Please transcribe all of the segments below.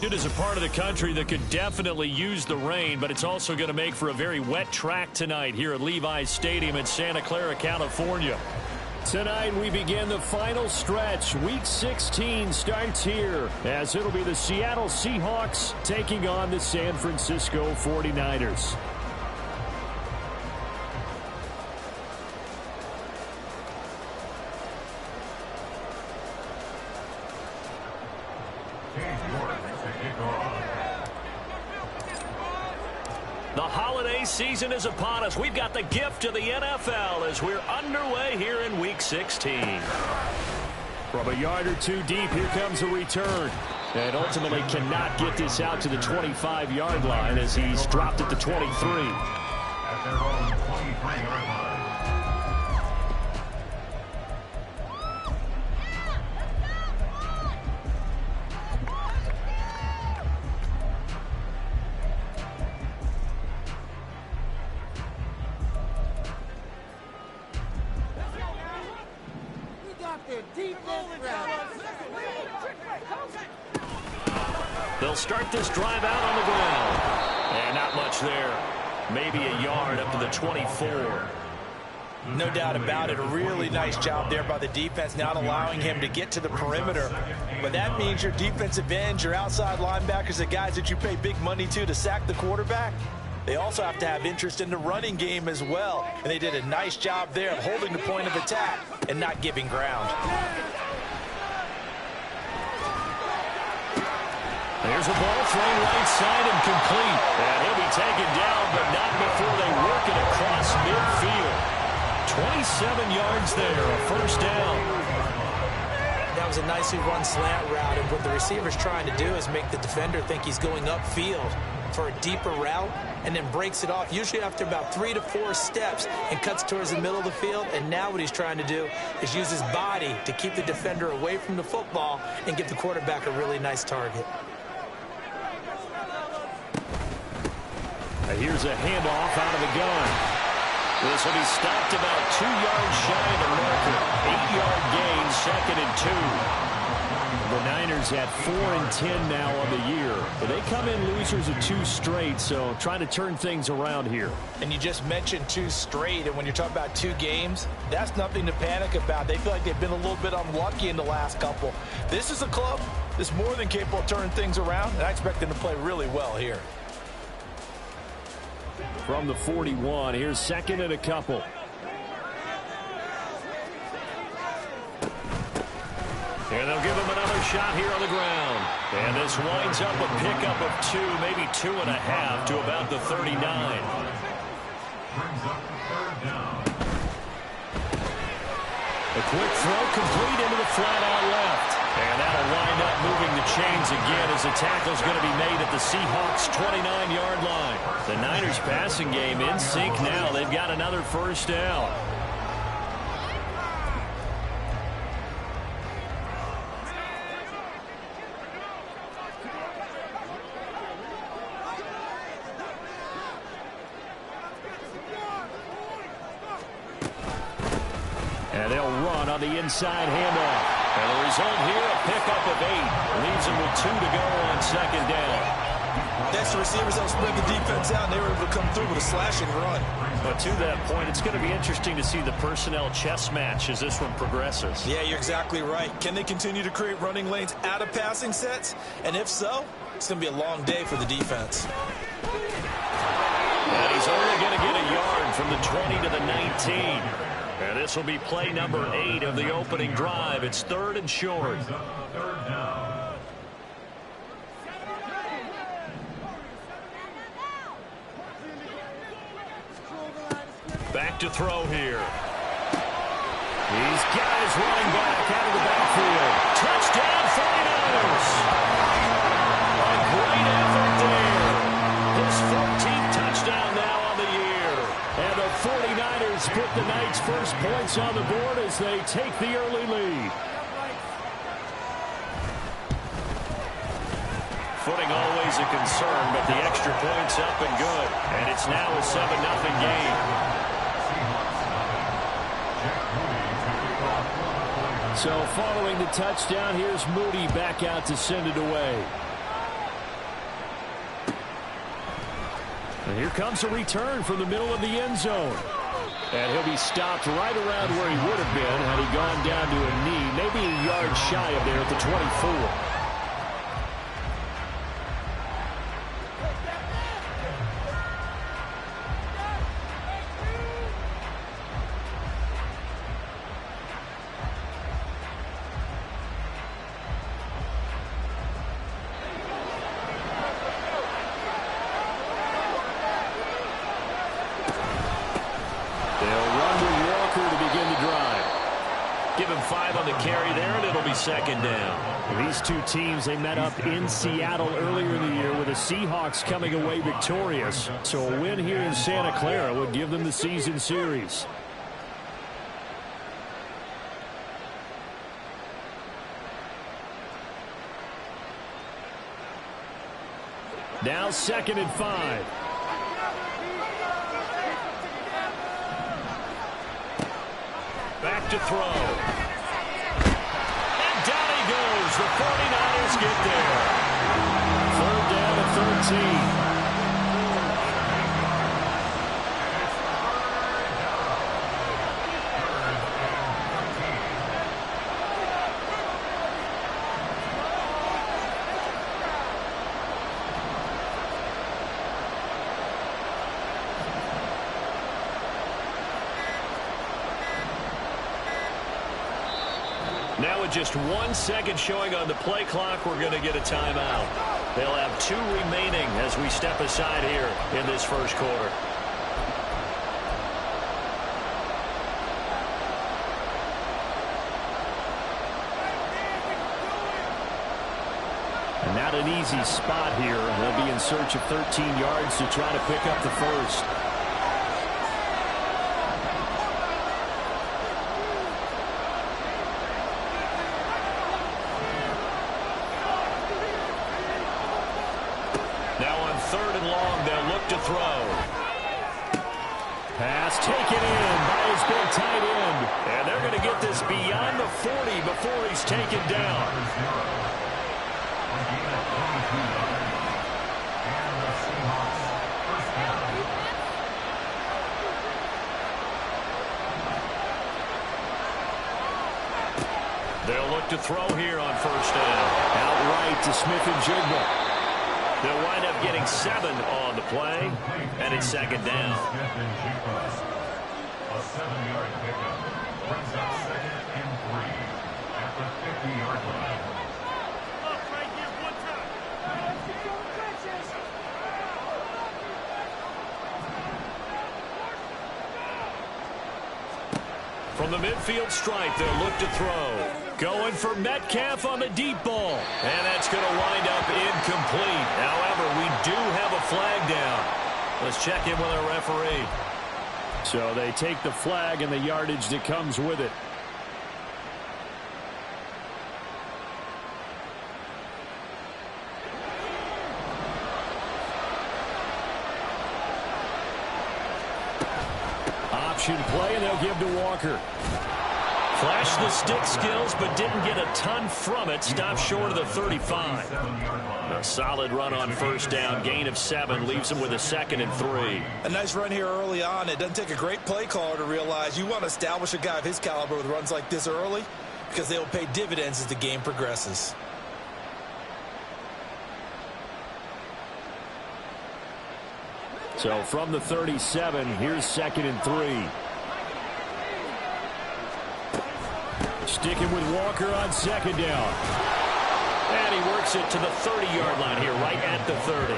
It is a part of the country that could definitely use the rain, but it's also going to make for a very wet track tonight here at Levi's Stadium in Santa Clara, California. Tonight we begin the final stretch. Week 16 starts here as it'll be the Seattle Seahawks taking on the San Francisco 49ers. The holiday season is upon us. We've got the gift of the NFL as we're underway here in Week 16. From a yard or two deep, here comes a return. And ultimately cannot get this out to the 25-yard line as he's dropped at the 23. At their own 23-yard line. They'll start this drive out on the ground. And not much there. Maybe a yard up to the 24. No doubt about it. A really nice job there by the defense, not allowing him to get to the perimeter. But that means your defensive ends, your outside linebackers, the guys that you pay big money to sack the quarterback, they also have to have interest in the running game as well. And they did a nice job there of holding the point of attack and not giving ground. There's a ball thrown right side and complete. And he'll be taken down, but not before they work it across midfield. 27 yards there, a first down. That was a nicely run slant route, and what the receiver's trying to do is make the defender think he's going upfield for a deeper route, and then breaks it off, usually after about 3 to 4 steps, and cuts towards the middle of the field. And now what he's trying to do is use his body to keep the defender away from the football and give the quarterback a really nice target. Here's a handoff out of the gun. This will be stopped about 2 yards shy of the marker. 8-yard gain, 2nd and 2. The Niners at 4-10 now on the year. But they come in losers of 2 straight, so trying to turn things around here. And you just mentioned 2 straight, and when you're talking about 2 games, that's nothing to panic about. They feel like they've been a little bit unlucky in the last couple. This is a club that's more than capable of turning things around, and I expect them to play really well here. From the 41, here's 2nd and a couple. And they'll give him another shot here on the ground. And this winds up a pickup of 2, maybe 2.5 to about the 39. Brings up the 3rd down. A quick throw complete into the flat out left. And that'll wind up moving the chains again as the tackle's going to be made at the Seahawks' 29-yard line. The Niners passing game in sync now. They've got another first down. And they'll run on the inside handoff. And the result here, a pickup of 8. Leaves them with 2 to go on 2nd down. That's the receivers that spread the defense out, and they were able to come through with a slashing run. But to that point, it's going to be interesting to see the personnel chess match as this one progresses. Yeah, you're exactly right. Can they continue to create running lanes out of passing sets? And if so, it's going to be a long day for the defense. And he's only going to get a yard from the 20 to the 19. And this will be play number 8 of the opening drive. It's 3rd and short. Back to throw here. He's got his running back out of the backfield. Touchdown 49ers. A great effort there. His 14th touchdown now on the year. And the 49ers put the Knights' first points on the board as they take the early lead. Footing always a concern, but the extra point's up and good. And it's now a 7-0 game. So following the touchdown, here's Moody back out to send it away. And here comes a return from the middle of the end zone. And he'll be stopped right around where he would have been had he gone down to a knee, maybe a yard shy of there at the 24. Give him 5 on the carry there, and it'll be second down. These two teams, they met up in Seattle earlier in the year with the Seahawks coming away victorious. So a win here in Santa Clara would give them the season series. Now 2nd and 5. Back to throw. And down he goes. The 49ers get there. 3rd down and 13. Now with just 1 second showing on the play clock, we're going to get a timeout. They'll have 2 remaining as we step aside here in this first quarter. And not an easy spot here. They'll be in search of 13 yards to try to pick up the first. Now on 3rd and long, they'll look to throw. Pass taken in by his big tight end. And they're going to get this beyond the 40 before he's taken down. They'll look to throw here on 1st down. Outright to Smith-Njigba. They'll wind up getting 7 on the play, and it's 2nd down. A 7-yard pickup brings up 2nd and 3 at the 50-yard line. Right here, one time. From the midfield stripe, they'll look to throw. Going for Metcalf on the deep ball. And that's going to wind up incomplete. However, we do have a flag down. Let's check in with our referee. So they take the flag and the yardage that comes with it. Option play, and they'll give to Walker. Flashed the stick skills, but didn't get a ton from it. Stopped short of the 35. A solid run on 1st down. Gain of 7 leaves him with a 2nd and 3. A nice run here early on. It doesn't take a great play caller to realize you want to establish a guy of his caliber with runs like this early because they'll pay dividends as the game progresses. So from the 37, here's 2nd and 3. Sticking with Walker on 2nd down. And he works it to the 30-yard line here, right at the 30.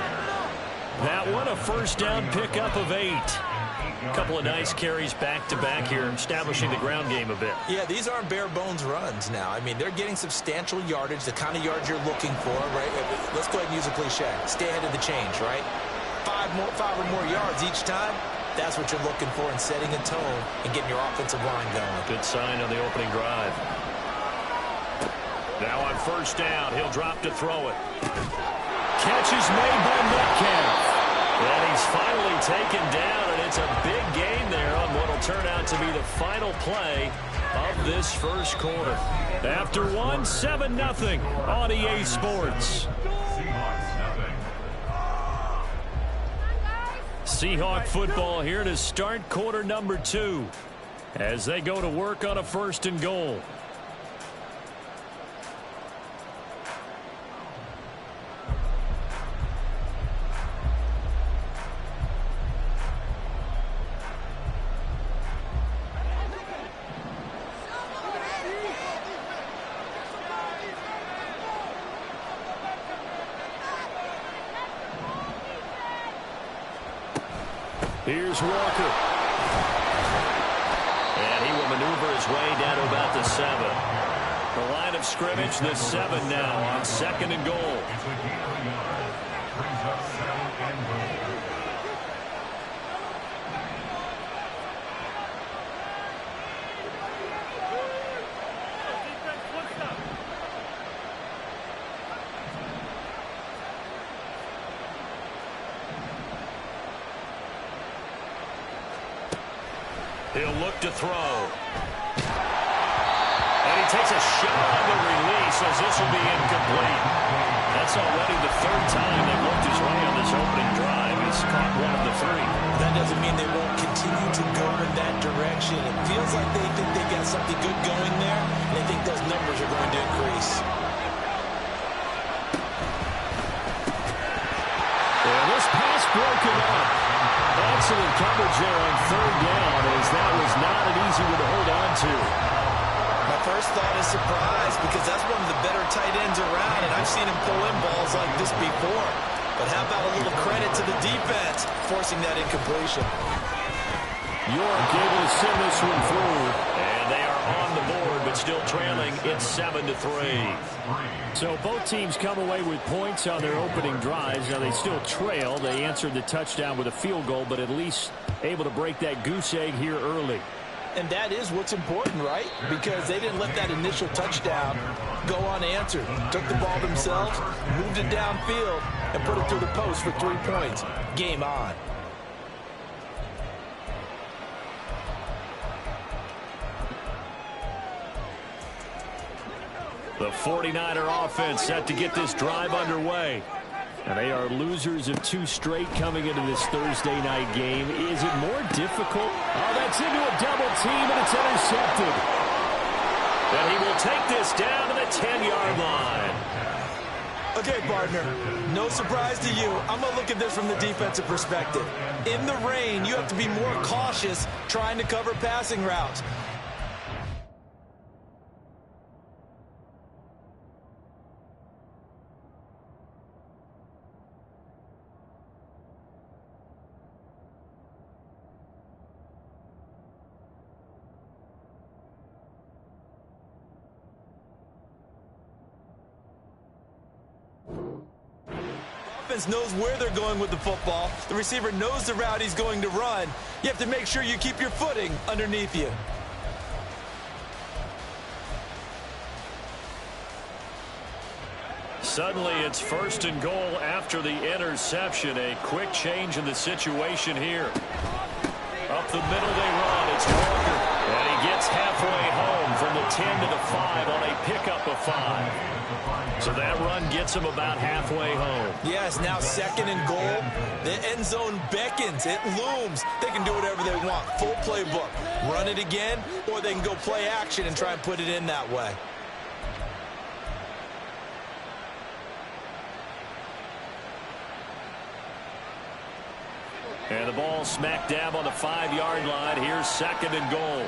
That one, a 1st down pickup of 8. A couple of nice carries back-to-back here, establishing the ground game a bit. Yeah, these aren't bare-bones runs now. I mean, they're getting substantial yardage, the kind of yards you're looking for, right? Let's go ahead and use a cliche. Stay ahead of the change, right? 5 or more yards each time. That's what you're looking for in setting a tone and getting your offensive line going. Good sign on the opening drive. Now on 1st down, he'll drop to throw it. Catch is made by Metcalf. And he's finally taken down, and it's a big gain there on what will turn out to be the final play of this first quarter. After one, 7-0 on EA Sports. Seahawk football here to start quarter number 2 as they go to work on a 1st and goal. Here's Walker. And he will maneuver his way down to about the 7. The line of scrimmage, the 7 now on 2nd and goal. It's a gain of a yard. Brings up 2nd and goal. Defense, one stop. He'll look to throw. And he takes a shot on the release as this will be incomplete. That's already the 3rd time they've looked his way on this opening drive. He's caught 1 of the 3. That doesn't mean they won't continue to go in that direction. It feels like they think they got something good going there, and they think those numbers are going to increase. And this pass broken up. Excellent coverage there on 3rd down, as that was not an easy one to hold on to. My first thought is surprise, because that's one of the better tight ends around, and I've seen him pull in balls like this before. But how about a little credit to the defense forcing that incompletion? York able to send this one through, and they are on the board, but still trailing. It's 7-3. So both teams come away with points on their opening drives. Now they still trail. They answered the touchdown with a field goal, but at least able to break that goose egg here early. And that is what's important, right? Because they didn't let that initial touchdown go unanswered. Took the ball themselves, moved it downfield, and put it through the post for 3 points. Game on. The 49er offense set to get this drive underway. And they are losers of 2 straight coming into this Thursday night game. Is it more difficult? Oh, that's into a double team, and it's intercepted. And he will take this down to the 10-yard line. Okay, partner, no surprise to you. I'm going to look at this from the defensive perspective. In the rain, you have to be more cautious trying to cover passing routes. Knows where they're going with the football. The receiver knows the route he's going to run. You have to make sure you keep your footing underneath you. Suddenly it's 1st and goal after the interception. A quick change in the situation here. Up the middle they run. It's Walker. And he gets halfway home from the 10 to the 5 on a pickup of 5. So that run gets him about halfway home. Yes, now 2nd and goal. The end zone beckons. It looms. They can do whatever they want. Full playbook. Run it again, or they can go play action and try and put it in that way. And the ball smack dab on the 5-yard line. Here's 2nd and goal.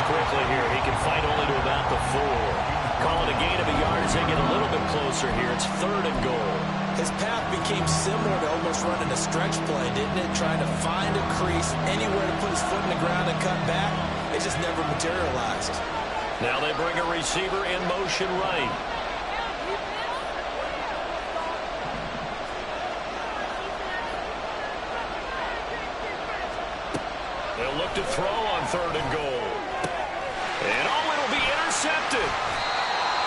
Quickly here. He can fight only to about the 4. Calling a gain of a yard as they get a little bit closer here. It's 3rd and goal. His path became similar to almost running a stretch play, didn't it? Trying to find a crease, anywhere to put his foot in the ground and cut back. It just never materialized. Now they bring a receiver in motion right. They'll look to throw on 3rd and goal. And oh, it'll be intercepted.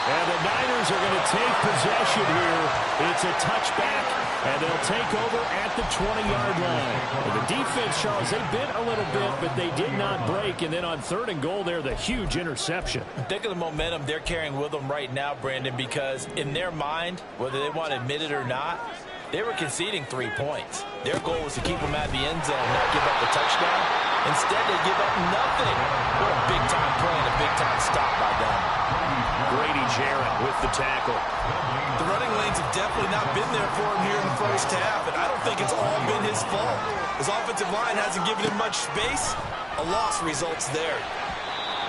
And the Niners are going to take possession here. It's a touchback, and they'll take over at the 20-yard line. Well, the defense, Charles, they bit a little bit, but they did not break. And then on 3rd and goal there, the huge interception. Think of the momentum they're carrying with them right now, Brandon, because in their mind, whether they want to admit it or not, they were conceding 3 points. Their goal was to keep them out of the end zone, not give up the touchdown. Instead, they give up nothing. What a big-time play and a big-time stop by them. Grady Jarrett with the tackle. The running lanes have definitely not been there for him here in the first half, and I don't think it's all been his fault. His offensive line hasn't given him much space. A loss results there.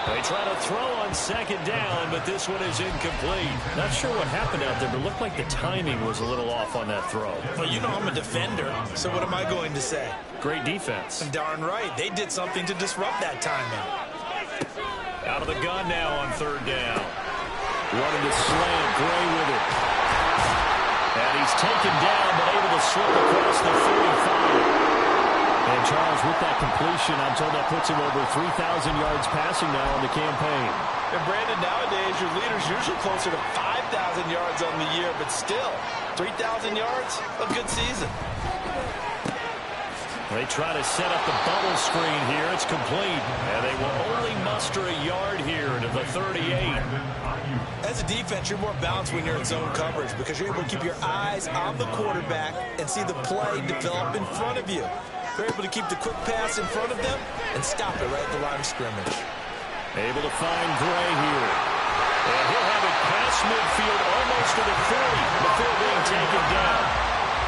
They try to throw on 2nd down, but this one is incomplete. Not sure what happened out there, but it looked like the timing was a little off on that throw. Well, you know I'm a defender, so what am I going to say? Great defense. Darn right. They did something to disrupt that timing. Out of the gun now on 3rd down. Running to slant, Gray with it. And he's taken down, but able to slip across the 35. And Charles, with that completion, I'm told that puts him over 3,000 yards passing now on the campaign. And Brandon, nowadays your leader's usually closer to 5,000 yards on the year, but still, 3,000 yards, a good season. They try to set up the bubble screen here. It's complete. And they will only muster a yard here to the 38. As a defense, you're more balanced when you're in zone coverage because you're able to keep your eyes on the quarterback and see the play develop in front of you. They're able to keep the quick pass in front of them and stop it right at the line of scrimmage. Able to find Gray here. And he'll have it past midfield almost to the 40 before being taken down.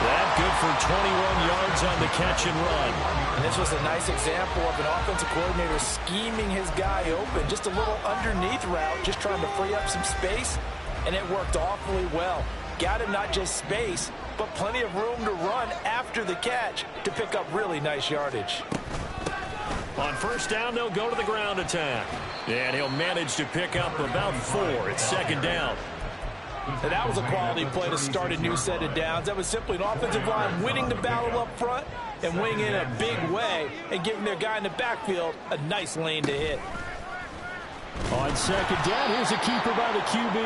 That good for 21 yards on the catch and run. And this was a nice example of an offensive coordinator scheming his guy open. Just a little underneath route, just trying to free up some space, and it worked awfully well. Got him not just space, but plenty of room to run after the catch to pick up really nice yardage. On 1st down, they'll go to the ground attack. And he'll manage to pick up about 4. It's 2nd down. And that was a quality play to start a new set of downs. That was simply an offensive line winning the battle up front and winning in a big way and giving their guy in the backfield a nice lane to hit. On 2nd down, here's a keeper by the QB.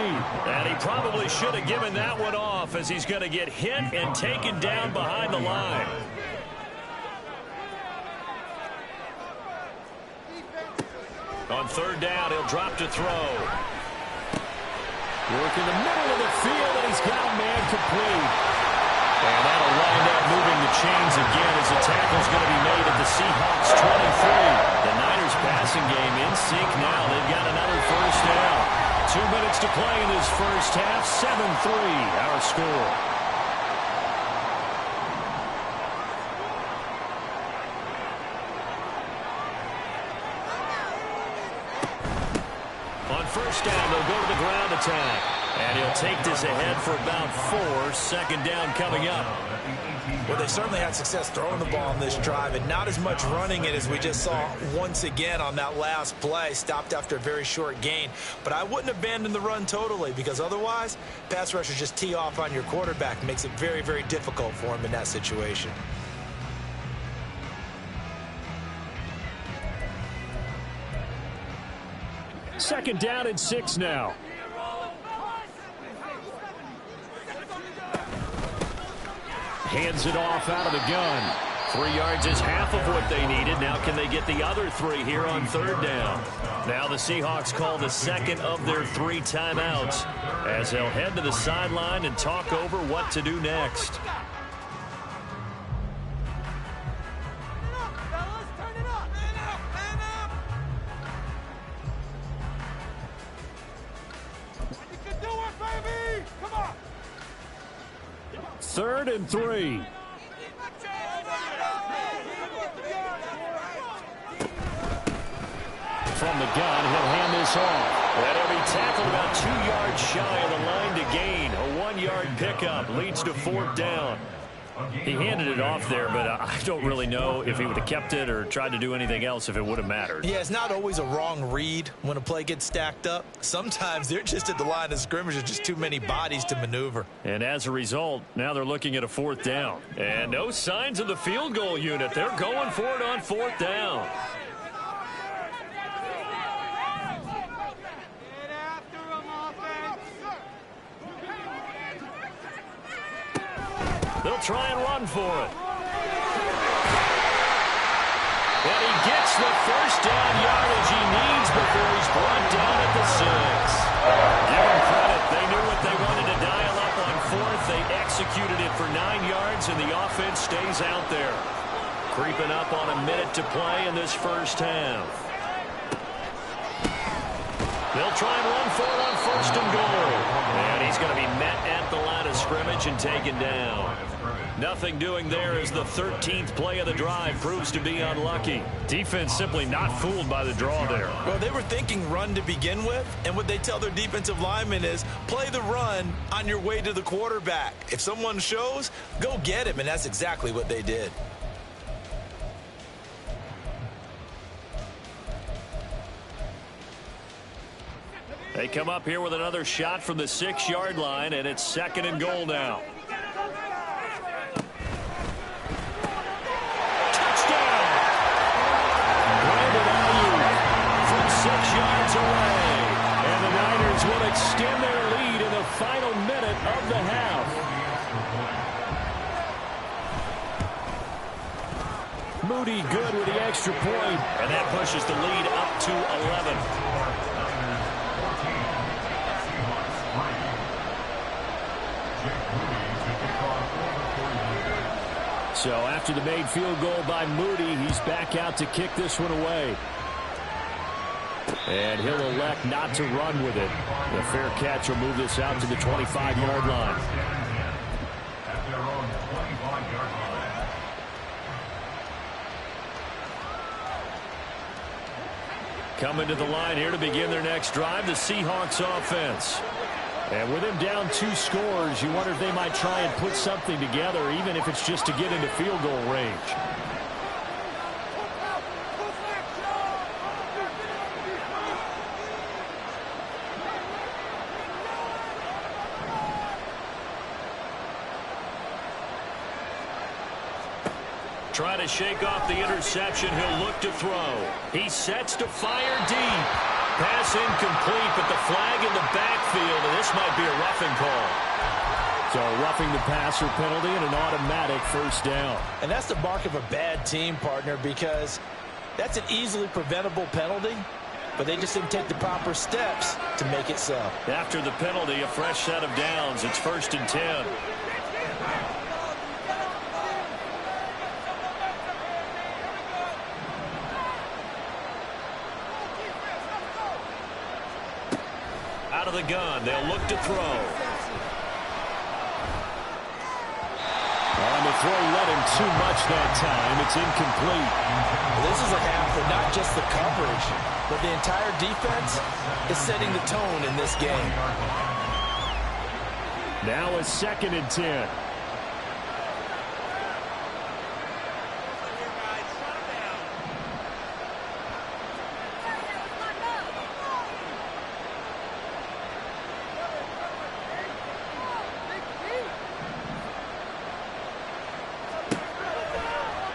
And he probably should have given that one off as he's going to get hit and taken down behind the line. On 3rd down, he'll drop to throw. Work in the middle of the field, and he's got a man complete. And that'll wind up moving the chains again as the tackle's going to be made at the Seahawks 23. The Niners passing game in sync now. They've got another 1st down. 2 minutes to play in this first half. 7-3, our score. On 1st down, they'll go to the ground attack. And he'll take this ahead for about 4. 2nd down coming up. Well, they certainly had success throwing the ball on this drive and not as much running it as we just saw once again on that last play. Stopped after a very short gain. But I wouldn't abandon the run totally because otherwise, pass rushers just tee off on your quarterback. Makes it very, very difficult for him in that situation. Second down and 6 now. Hands it off out of the gun. 3 yards is half of what they needed. Now can they get the other 3 here on 3rd down? Now the Seahawks call the second of their 3 timeouts as they'll head to the sideline and talk over what to do next. Third and 3. From the gun, he'll hand this off. And he'll be tackled about 2 yards shy of the line to gain. A 1-yard pickup leads to 4th down. He handed it off there, but I don't really know if he would have kept it or tried to do anything else if it would have mattered. Yeah, it's not always a wrong read when a play gets stacked up. Sometimes they're just at the line of scrimmage. There's just too many bodies to maneuver. And as a result, now they're looking at a 4th down. And no signs of the field goal unit. They're going for it on 4th down. He'll try and run for it. And he gets the first down yardage he needs before he's brought down at the 6. Give him credit. They knew what they wanted to dial up on 4th. They executed it for 9 yards, and the offense stays out there. Creeping up on a minute to play in this first half. They'll try and run for it on 1st and goal. And he's going to be met at the line of scrimmage and taken down. Nothing doing there as the 13th play of the drive proves to be unlucky. Defense simply not fooled by the draw there. Well, they were thinking run to begin with, and what they tell their defensive linemen is play the run on your way to the quarterback. If someone shows, go get him, and that's exactly what they did. They come up here with another shot from the 6-yard line, and it's 2nd and goal now. Touchdown! From 6 yards away. And the Niners will extend their lead in the final minute of the half. Moody good with the extra point, and that pushes the lead up to 11. So after the made field goal by Moody, he's back out to kick this one away. And he'll elect not to run with it. The fair catch will move this out to the 25-yard line. At their own 25-yard line. Coming to the line here to begin their next drive, the Seahawks offense. And with him down 2 scores, you wonder if they might try and put something together, even if it's just to get into field goal range. Trying to shake off the interception. He'll look to throw. He sets to fire deep. Pass incomplete, but the flag in the backfield, and this might be a roughing call. So a roughing the passer penalty and an automatic first down. And that's the mark of a bad team, partner, because that's an easily preventable penalty, but they just didn't take the proper steps to make it so. After the penalty, a fresh set of downs. It's 1st and 10. Out of the gun, they'll look to throw. On the throw, let him too much that time. It's incomplete. This is a half for not just the coverage, but the entire defense is setting the tone in this game. Now a 2nd and 10.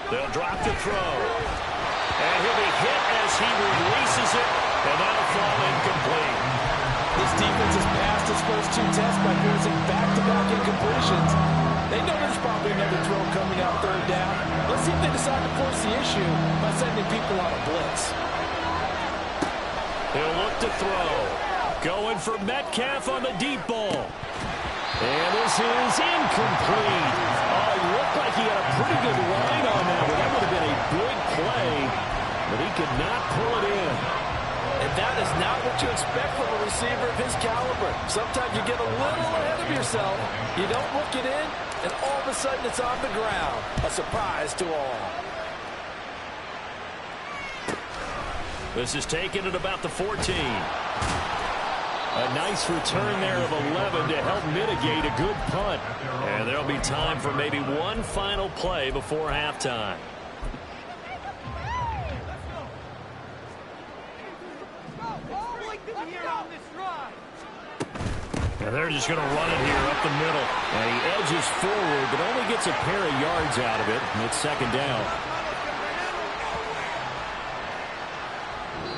They'll drop to throw. And he'll be hit as he releases it, and that'll fall incomplete. This defense has passed its first 2 tests by forcing back-to-back incompletions. They know there's probably another throw coming out 3rd down. Let's see if they decide to force the issue by sending people on a blitz. He'll look to throw. Going for Metcalf on the deep ball. And this is incomplete. Oh, it looked like he had a pretty good line on that one. That would have been a big play, but he could not pull it in. And that is not what you expect from a receiver of his caliber. Sometimes you get a little ahead of yourself. You don't look it in, and all of a sudden it's on the ground. A surprise to all. This is taken at about the 14. A nice return there of 11 to help mitigate a good punt. And there'll be time for maybe one final play before halftime. And they're just going to run it here up the middle. And he edges forward, but only gets a pair of yards out of it. And it's 2nd down.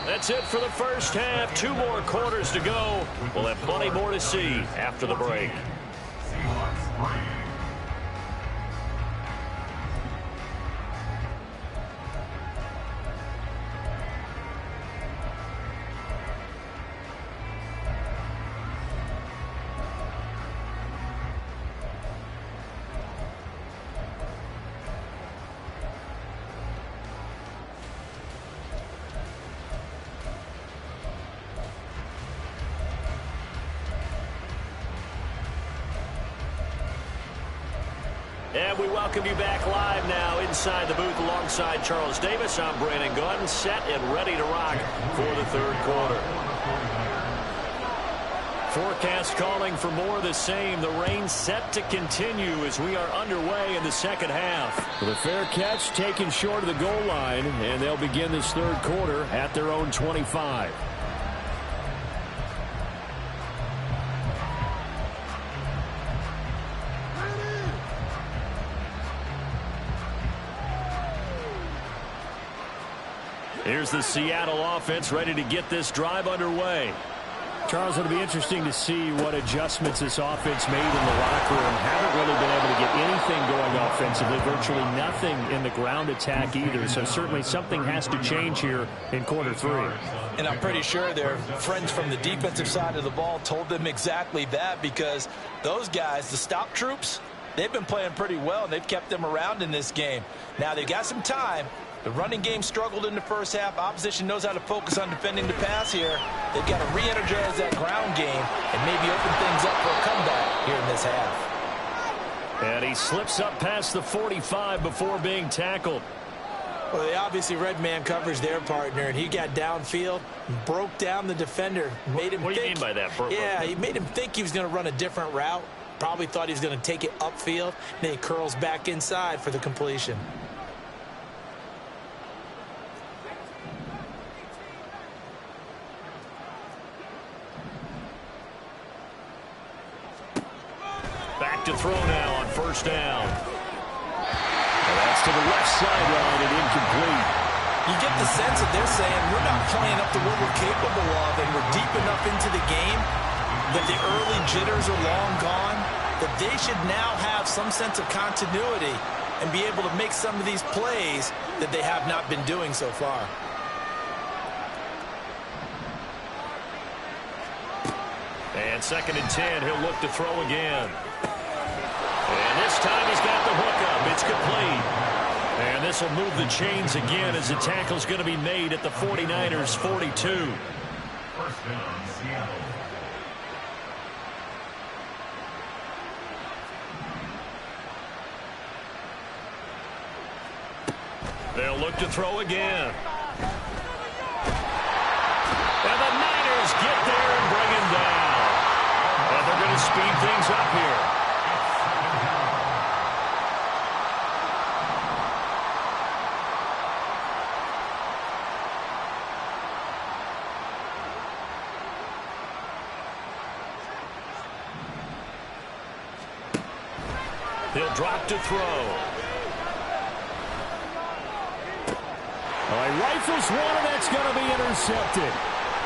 That's it for the first half. 2 more quarters to go. We'll have plenty more to see after the break. And we welcome you back live now inside the booth alongside Charles Davis. I'm Brandon Gunn, set and ready to rock for the third quarter. Forecast calling for more of the same. The rain set to continue as we are underway in the second half. The fair catch taken short of the goal line, and they'll begin this third quarter at their own 25. Here's the Seattle offense ready to get this drive underway. Charles, it'll be interesting to see what adjustments this offense made in the locker room. Haven't really been able to get anything going offensively, virtually nothing in the ground attack either. So certainly something has to change here in quarter three. And I'm pretty sure their friends from the defensive side of the ball told them exactly that, because those guys, the stop troops, they've been playing pretty well, and they've kept them around in this game. Now they've got some time. The running game struggled in the first half. Opposition knows how to focus on defending the pass here. They've got to re-energize that ground game and maybe open things up for a comeback here in this half. And he slips up past the 45 before being tackled. Well, they obviously read man coverage their partner, and he got downfield, broke down the defender, made him What do you think, mean by that, Burpo? Yeah, he made him think he was going to run a different route. Probably thought he was going to take it upfield. Then he curls back inside for the completion. Back to throw now on first down. And that's to the left sideline and incomplete. You get the sense that they're saying we're not playing up to what we're capable of, and we're deep enough into the game that the early jitters are long gone, that they should now have some sense of continuity and be able to make some of these plays that they have not been doing so far. And 2nd and 10, he'll look to throw again. And this time he's got the hookup. It's complete. And this will move the chains again as the tackle's going to be made at the 49ers' 42. First down, Seattle. They'll look to throw again. And the Niners get there and bring him down. And they're going to speed things up here. He'll drop to throw. He rifles one, and that's going to be intercepted.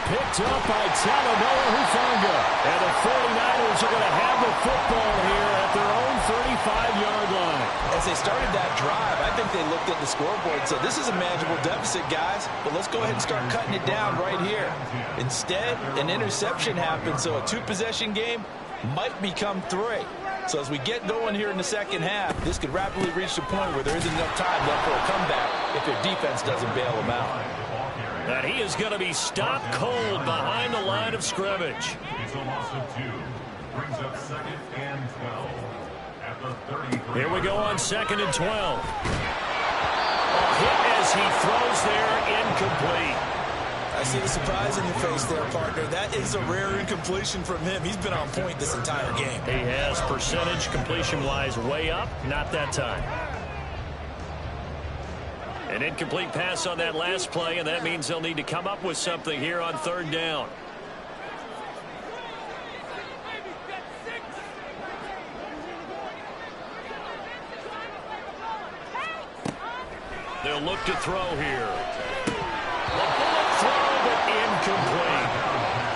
Picked up by Talanoa Hufanga. And the 49ers are going to have the football here at their own 35-yard line. As they started that drive, I think they looked at the scoreboard and said, this is a manageable deficit, guys, but let's go ahead and start cutting it down right here. Instead, an interception happened, so a two-possession game might become three. So as we get going here in the second half, this could rapidly reach the point where there isn't enough time left for a comeback if their defense doesn't bail them out. And he is going to be stopped cold behind the line of scrimmage. It's a loss of 2. Brings up 2nd and 12. At the 33. Here we go on 2nd and 12. A hit as he throws there, incomplete. I see the surprise in your face there, partner. That is a rare incompletion from him. He's been on point this entire game. He has percentage completion-wise way up, not that time. An incomplete pass on that last play, and that means they'll need to come up with something here on 3rd down. They'll look to throw here. A bullet throw, but incomplete.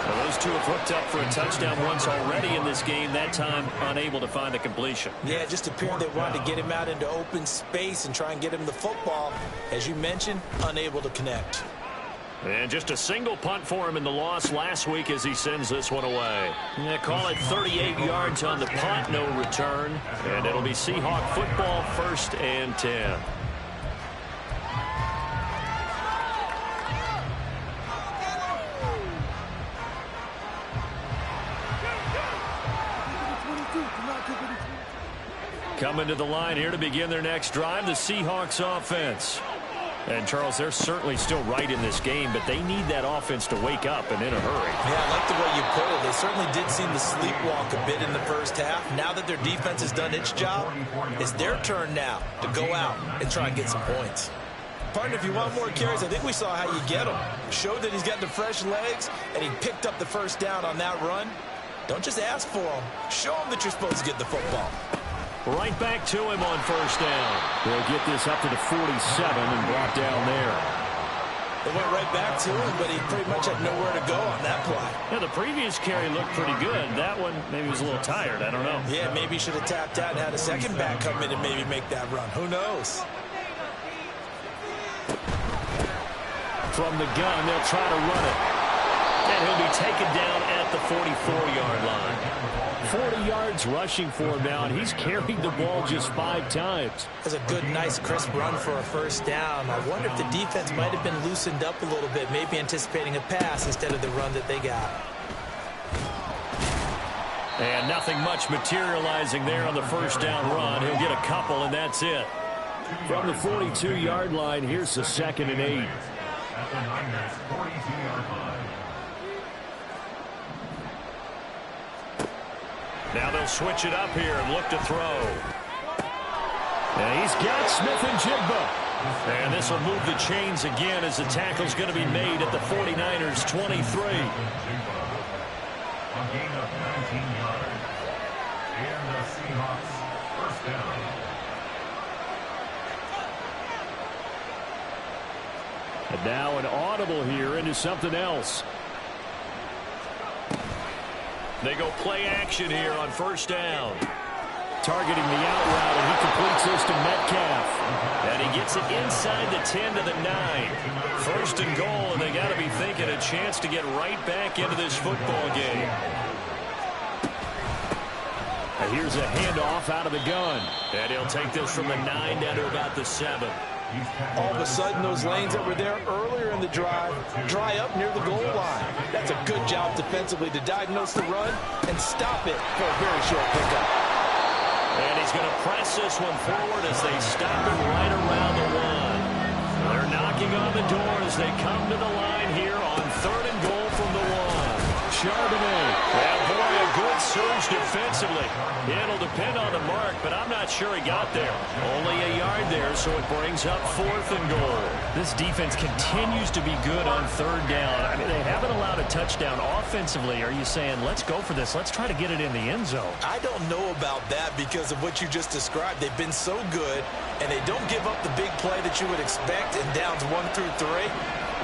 Well, those two have hooked up for a touchdown once already in this game, that time unable to find the completion. Yeah, just appeared they wanted to get him out into open space and try and get him the football. As you mentioned, unable to connect. And just a single punt for him in the loss last week as he sends this one away. They call it 38 yards on the punt, no return. And it'll be Seahawk football, 1st and 10. Coming to the line here to begin their next drive, the Seahawks offense. And, Charles, they're certainly still right in this game, but they need that offense to wake up and in a hurry. Yeah, I like the way you put it. They certainly did seem to sleepwalk a bit in the first half. Now that their defense has done its job, it's their turn now to go out and try and get some points. Partner, if you want more carries, I think we saw how you get them. Showed that he's got the fresh legs, and he picked up the first down on that run. Don't just ask for them. Show them that you're supposed to get the football. Right back to him on first down. They'll get this up to the 47 and brought down there. They went right back to him, but he pretty much had nowhere to go on that play. Yeah, the previous carry looked pretty good. That one maybe was a little tired. I don't know. Yeah, maybe he should have tapped out and had a second back come in and maybe make that run. Who knows? From the gun, they'll try to run it. And he'll be taken down at the 44-yard line. 40 yards rushing for him now, and he's carried the ball just 5 times. That's a good, nice, crisp run for a first down. I wonder if the defense might have been loosened up a little bit, maybe anticipating a pass instead of the run that they got. And nothing much materializing there on the first down run. He'll get a couple, and that's it. From the 42-yard line, here's the 2nd and 8. At the Niners' 42-yard line. Now they'll switch it up here and look to throw. And he's got Smith and Jigba. And this will move the chains again as the tackle's going to be made at the 49ers' 23. A gain of 19 yards. And the Seahawks first down. And now an audible here into something else. They go play action here on first down. Targeting the out route, and he completes this to Metcalf. And he gets it inside the 10 to the 9. First and goal, and they got to be thinking a chance to get right back into this football game. And here's a handoff out of the gun. And he'll take this from the 9 down to about the 7. All of a sudden, those lanes that were there earlier in the drive dry up near the goal line. That's a good job defensively to diagnose the run and stop it for a very short pickup. And he's going to press this one forward as they stop him right around the 1. They're knocking on the door as they come to the line here on 3rd and goal from the 1. Charbonnet. And boy, a good surge defensively. It'll depend on the mark, but I'm not sure he got there. Only a yard there, so it brings up 4th and goal. This defense continues to be good on 3rd down. I mean, they haven't allowed a touchdown offensively. Are you saying, let's go for this, let's try to get it in the end zone? I don't know about that because of what you just described. They've been so good, and they don't give up the big play that you would expect in downs 1 through 3.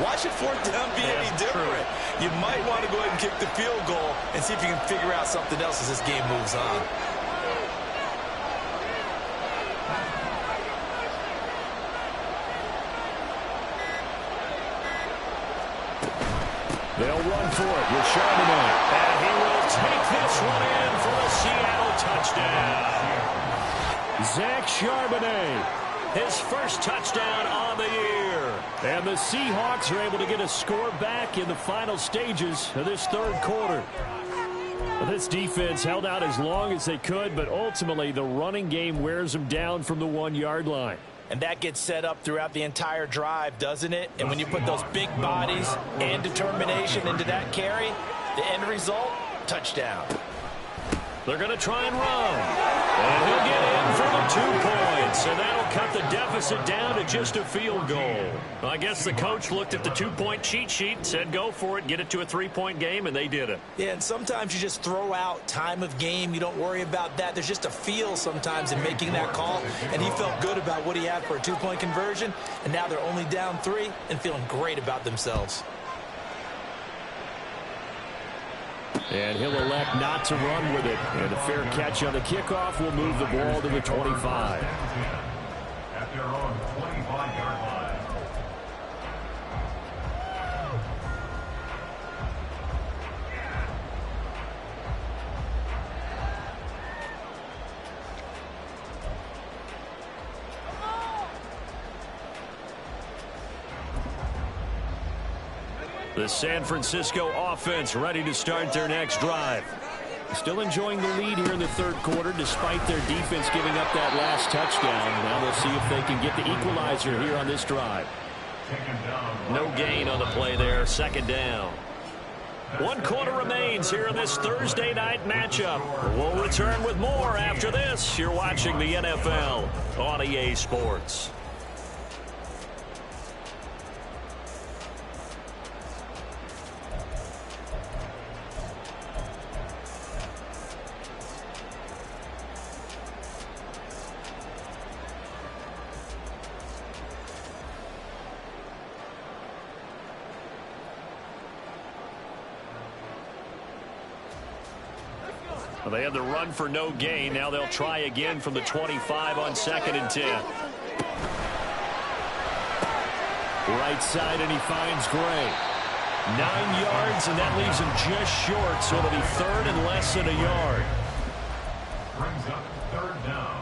Why should 4th down be any different? True. You might want to go ahead and kick the field goal and see if you can figure out something else as this game moves on. They'll run for it with Charbonnet. And he will take this one in for a Seattle touchdown. Zach Charbonnet, his first touchdown on the year. And the Seahawks are able to get a score back in the final stages of this 3rd quarter. Well, this defense held out as long as they could, but ultimately the running game wears them down from the 1-yard line. And that gets set up throughout the entire drive, doesn't it? And when you put those big bodies and determination into that carry, the end result, touchdown. They're going to try and run. And he'll get in for the 2 points. And that'll cut the deficit down to just a field goal. Well, I guess the coach looked at the 2-point cheat sheet and said, go for it, get it to a 3-point game, and they did it. Yeah, and sometimes you just throw out time of game. You don't worry about that. There's just a feel sometimes in making that call. And he felt good about what he had for a 2-point conversion. And now they're only down 3 and feeling great about themselves. And he'll elect not to run with it. And a fair catch on the kickoff will move the ball to the 25. At their own 25-yard line. The San Francisco offense ready to start their next drive. Still enjoying the lead here in the third quarter despite their defense giving up that last touchdown. Now they'll see if they can get the equalizer here on this drive. No gain on the play there. Second down. 1 quarter remains here in this Thursday night matchup. We'll return with more after this. You're watching the NFL on EA Sports. Well, they had the run for no gain. Now they'll try again from the 25 on 2nd and 10. Right side, and he finds Gray. 9 yards, and that leaves him just short, so it'll be third and less than a yard. Brings up third down.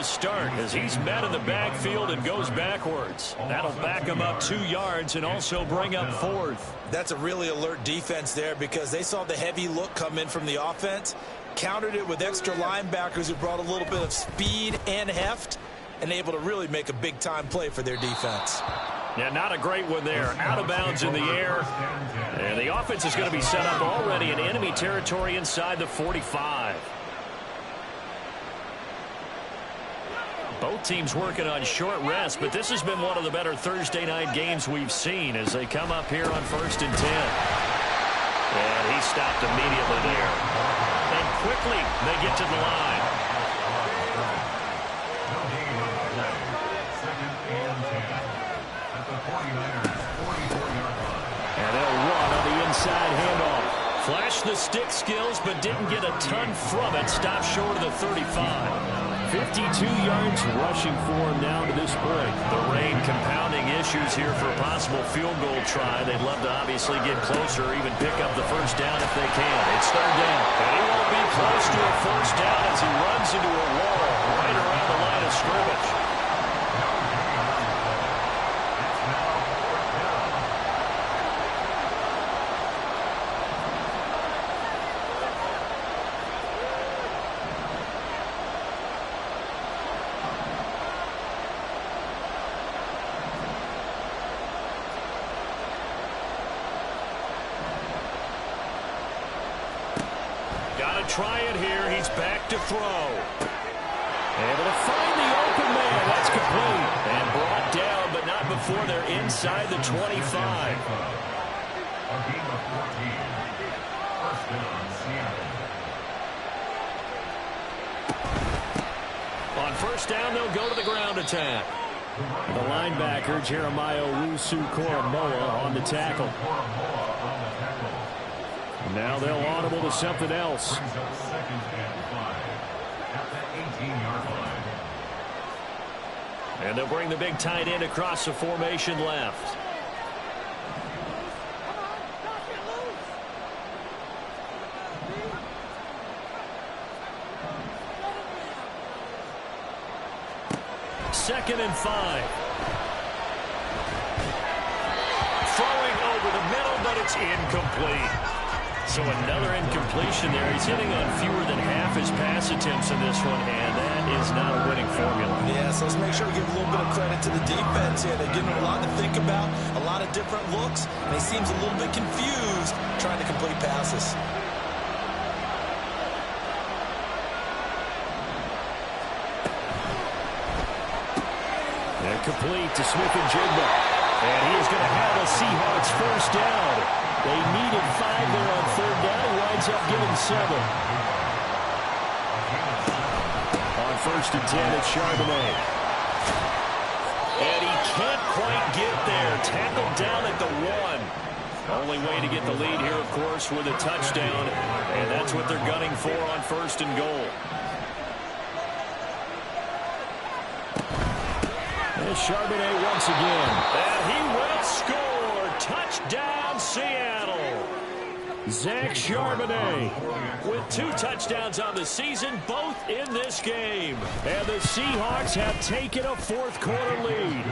Start as he's met in the backfield and goes backwards. That'll back him up 2 yards and also bring up 4th. That's a really alert defense there because they saw the heavy look come in from the offense, countered it with extra linebackers who brought a little bit of speed and heft, and able to really make a big-time play for their defense. Yeah, not a great one there. Out of bounds in the air. And the offense is going to be set up already in enemy territory inside the 45. Both teams working on short rest, but this has been one of the better Thursday night games we've seen as they come up here on 1st and 10. And he stopped immediately there. And quickly they get to the line. And they'll run on the inside handoff. Flashed the stick skills, but didn't get a ton from it. Stopped short of the 35. 52 yards rushing for him now to this point. The rain compounding issues here for a possible field goal try. They'd love to obviously get closer or even pick up the first down if they can. It's third down. And he won't be close to a first down as he runs into a wall right around the line of scrimmage. Try it here. He's back to throw. Able to find the open man. That's complete. And brought down, but not before they're inside the 25. A game of 14. First down, Seattle. On first down, they'll go to the ground attack. The linebacker, Jeremiah Owusu-Koramoah, on the tackle. Now they'll audible to something else. Brings up 2nd and 5 at the 18-yard line. And they'll bring the big tight end across the formation left. Second and 5. Throwing over the middle, but it's incomplete. So another incompletion there. He's hitting on fewer than half his pass attempts in this one, and that is not a winning formula. Yeah, so let's make sure we give a little bit of credit to the defense here. They're giving him a lot to think about, a lot of different looks, and he seems a little bit confused trying to complete passes. And complete to Smith-Njigba. And he is going to have a Seahawks first down. They needed 5 there on third down. He winds up getting 7. On 1st and 10, it's Charbonnet. And can't quite get there. Tackled down at the 1. Only way to get the lead here, of course, with a touchdown. And that's what they're gunning for on 1st and goal. And Charbonnet once again. And he will score. Touchdown, Seattle. Zach Charbonnet with 2 touchdowns on the season, both in this game. And the Seahawks have taken a 4th quarter lead.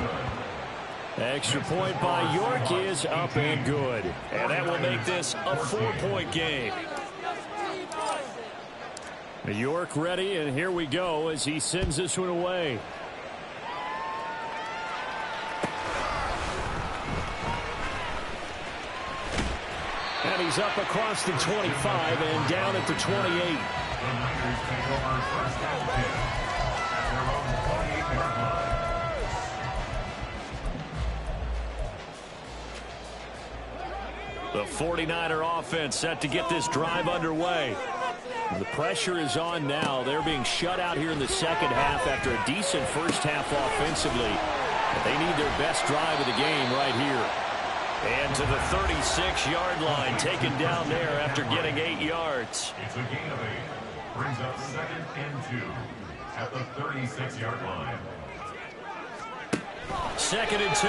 Extra point by York is up and good. And that will make this a 4-point game. York ready, and here we go as he sends this one away. And he's up across the 25 and down at the 28. The 49er offense set to get this drive underway. The pressure is on now. They're being shut out here in the second half after a decent first half offensively. But they need their best drive of the game right here. And to the 36-yard line, taken down there after getting 8 yards. It's a gain of 8. Brings up 2nd and 2 at the 36-yard line. 2nd and 2.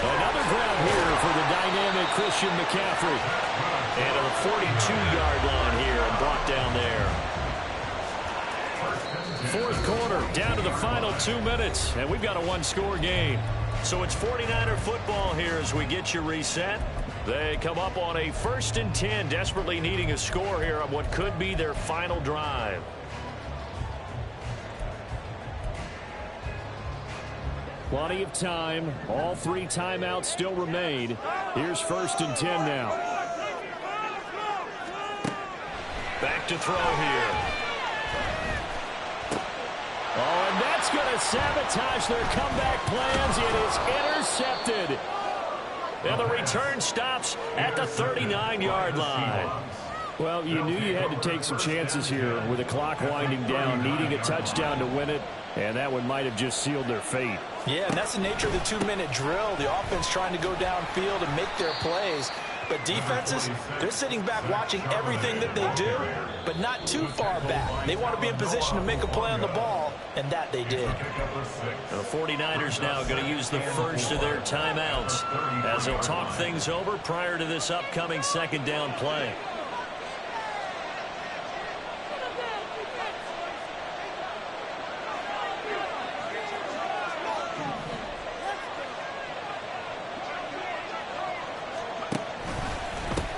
Another grab here for the dynamic Christian McCaffrey. And to the 42-yard line here and brought down there. 4th quarter, down to the final 2 minutes. And we've got a 1-score game. So it's 49er football here as we get you reset. They come up on a 1st and 10, desperately needing a score here on what could be their final drive. Plenty of time. All 3 timeouts still remain. Here's 1st and 10 now. Back to throw here. Oh, and that's going to sabotage their comeback plans. It is intercepted. And the return stops at the 39-yard line. Well, you knew you had to take some chances here with the clock winding down, needing a touchdown to win it, and that one might have just sealed their fate. Yeah, and that's the nature of the 2-minute drill. The offense trying to go downfield and make their plays. But defenses, they're sitting back watching everything that they do, but not too far back. They want to be in position to make a play on the ball, and that they did. The 49ers now going to use the first of their timeouts as they'll talk things over prior to this upcoming 2nd down play.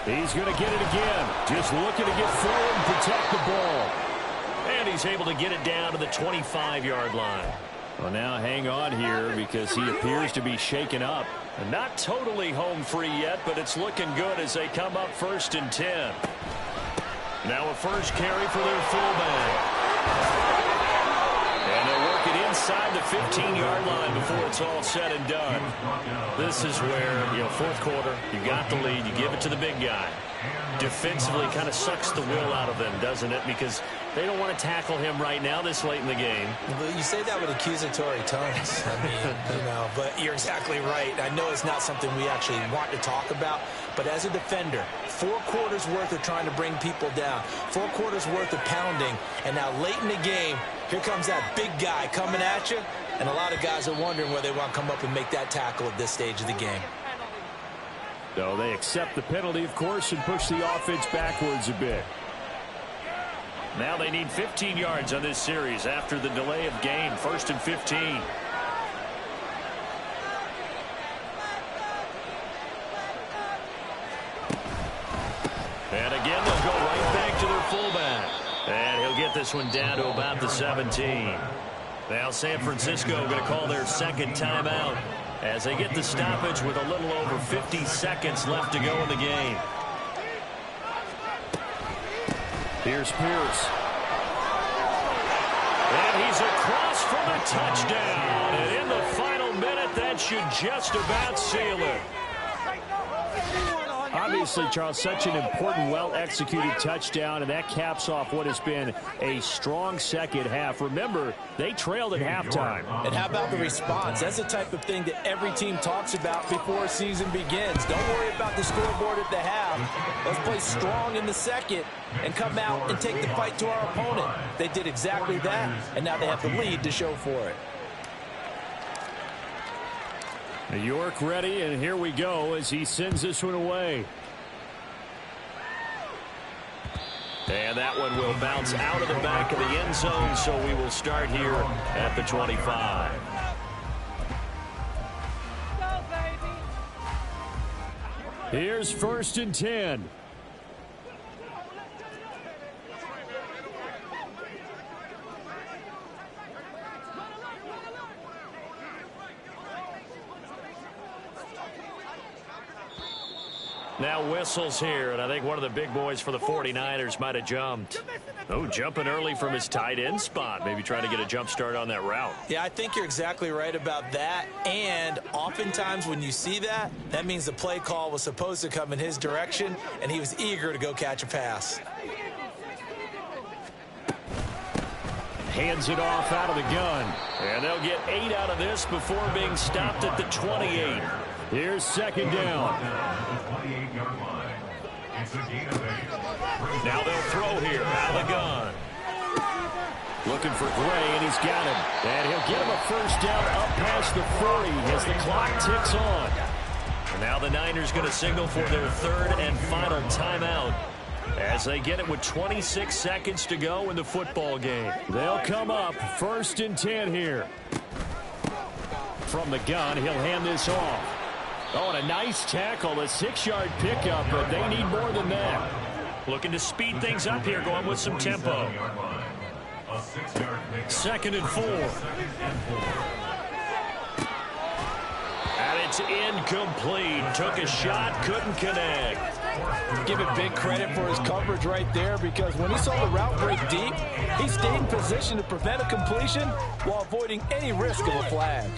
He's going to get it again. Just looking to get forward and protect the ball. And he's able to get it down to the 25-yard line. Well, now hang on here because he appears to be shaken up. And not totally home free yet, but it's looking good as they come up 1st and 10. Now a first carry for their fullback. And they'll work it inside the 15-yard line before it's all said and done. This is where, 4th quarter, you got the lead, you give it to the big guy. Defensively kind of sucks the will out of them, doesn't it? Because they don't want to tackle him right now this late in the game. You say that with accusatory tones. I mean, but you're exactly right. I know it's not something we actually want to talk about, but as a defender, 4 quarters worth of trying to bring people down, 4 quarters worth of pounding, and now late in the game, here comes that big guy coming at you, and a lot of guys are wondering whether they want to come up and make that tackle at this stage of the game. So they accept the penalty, of course, and push the offense backwards a bit. Now they need 15 yards on this series after the delay of game. 1st and 15. And again, they'll go right back to their fullback. And he'll get this one down to about the 17. Now San Francisco going to call their 2nd timeout as they get the stoppage with a little over 50 seconds left to go in the game. Here's Pierce. And he's across for the touchdown. And in the final minute, that should just about seal it. On obviously, Charles, such an important, well-executed touchdown, and that caps off what has been a strong second half. Remember, they trailed at halftime. And how about the response? That's the type of thing that every team talks about before a season begins. Don't worry about the scoreboard at the half. Let's play strong in the second and come out and take the fight to our opponent. They did exactly that, and now they have the lead to show for it. New York ready, and here we go as he sends this one away. And that one will bounce out of the back of the end zone, so we will start here at the 25. Here's 1st and 10. Now whistles here, and I think one of the big boys for the 49ers might have jumped. Oh, jumping early from his tight end spot. Maybe trying to get a jump start on that route. Yeah, I think you're exactly right about that. And oftentimes when you see that, that means the play call was supposed to come in his direction, and he was eager to go catch a pass. Hands it off out of the gun. And they'll get 8 out of this before being stopped at the 28. Here's 2nd down. Now they'll throw here out of the gun. Looking for Gray, and he's got him. And he'll get him a 1st down up past the 40 as the clock ticks on. And now the Niners going to signal for their 3rd and final timeout as they get it with 26 seconds to go in the football game. They'll come up 1st and 10 here. From the gun, he'll hand this off. Oh, and a nice tackle, a 6-yard pickup, but they need more than that. Looking to speed things up here, going with some tempo. 2nd and 4. And it's incomplete. Took a shot, couldn't connect. Give it big credit for his coverage right there, because when he saw the route break deep, he stayed in position to prevent a completion while avoiding any risk of a flag.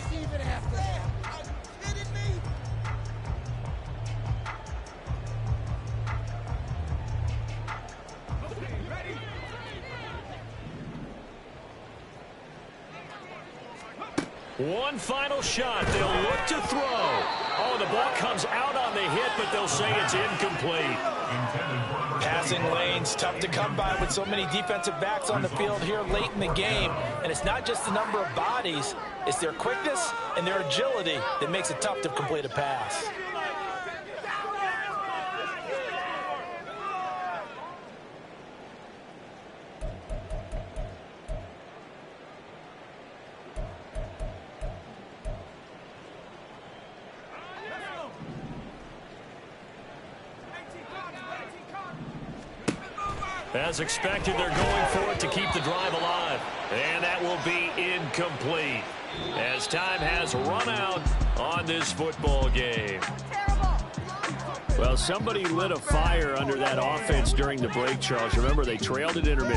One final shot. They'll look to throw. Oh, the ball comes out on the hit, but they'll say it's incomplete. Passing lanes, tough to come by with so many defensive backs on the field here late in the game. And it's not just the number of bodies, it's their quickness and their agility that makes it tough to complete a pass. As expected, they're going for it to keep the drive alive. And that will be incomplete as time has run out on this football game. Well, somebody lit a fire under that offense during the break, Charles. Remember, they trailed at intermission.